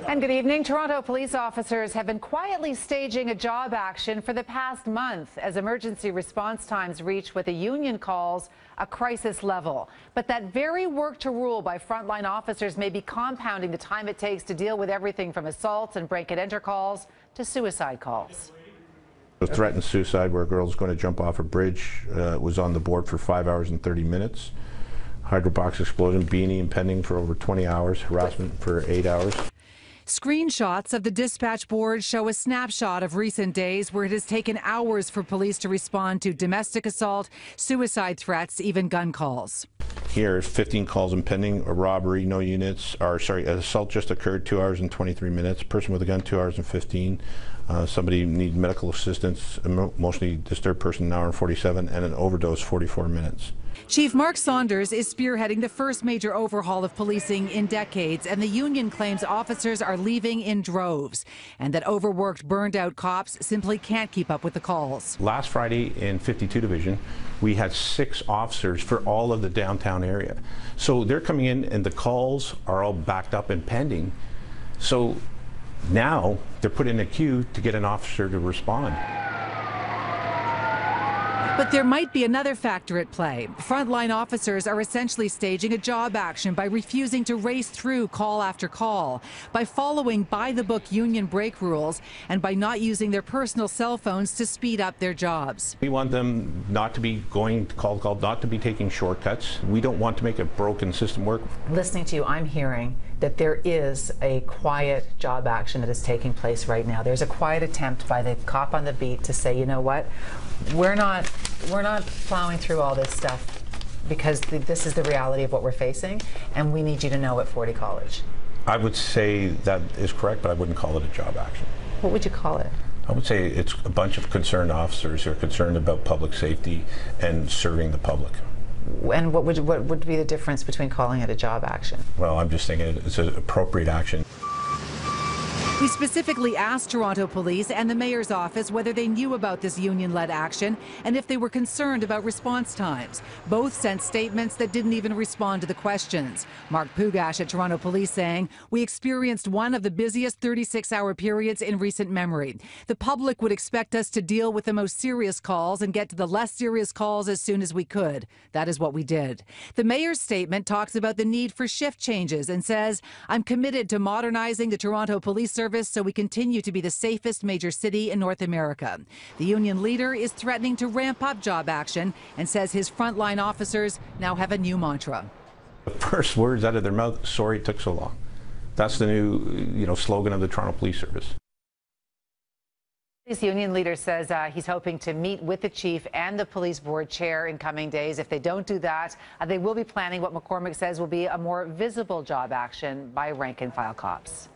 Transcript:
And good evening. Toronto police officers have been quietly staging a job action for the past month as emergency response times reach what the union calls a crisis level. But that very work to rule by frontline officers may be compounding the time it takes to deal with everything from assaults and break-and-enter calls to suicide calls. A threatened suicide where a girl's going to jump off a bridge was on the board for 5 hours and 30 minutes. Hydrobox explosion, beanie impending for over 20 hours, harassment for 8 hours. Screenshots of the dispatch board show a snapshot of recent days where it has taken hours for police to respond to domestic assault, suicide threats, even gun calls. Here, 15 calls impending, a robbery, no units, or sorry, an assault just occurred, 2 hours and 23 minutes, person with a gun, 2 hours and 15. Somebody need medical assistance, emotionally disturbed person, 1 hour and 47, and an overdose, 44 minutes. Chief Mark Saunders is spearheading the first major overhaul of policing in decades, and the union claims officers are leaving in droves and that overworked, burned-out cops simply can't keep up with the calls. Last Friday in 52 Division, we had 6 officers for all of the downtown area. So they're coming in and the calls are all backed up and pending. So now they're put in a queue to get an officer to respond. But there might be another factor at play. Frontline officers are essentially staging a job action by refusing to race through call after call, by following by-the-book union break rules, and by not using their personal cell phones to speed up their jobs. We want them not to be going to call, not to be taking shortcuts. We don't want to make a broken system work. Listening to you, I'm hearing that there is a quiet job action that is taking place right now. There's a quiet attempt by the cop on the beat to say, you know what, we're not plowing through all this stuff because this is the reality of what we're facing, and we need you to know at 40 College. I would say that is correct, but I wouldn't call it a job action. What would you call it? I would say it's a bunch of concerned officers who are concerned about public safety and serving the public. And what would be the difference between calling it a job action? Well, I'm just thinking it's an appropriate action. We specifically asked Toronto Police and the Mayor's office whether they knew about this union-led action and if they were concerned about response times. Both sent statements that didn't even respond to the questions. Mark Pugash at Toronto Police saying, "We experienced one of the busiest 36-hour periods in recent memory. The public would expect us to deal with the most serious calls and get to the less serious calls as soon as we could. That is what we did." The Mayor's statement talks about the need for shift changes and says, "I'm committed to modernizing the Toronto Police Service so we continue to be the safest major city in North America." The union leader is threatening to ramp up job action and says his frontline officers now have a new mantra. The first words out of their mouth, "Sorry it took so long." That's the new, slogan of the Toronto Police Service. This union leader says he's hoping to meet with the chief and the police board chair in coming days. If they don't do that, they will be planning what McCormick says will be a more visible job action by rank and file cops.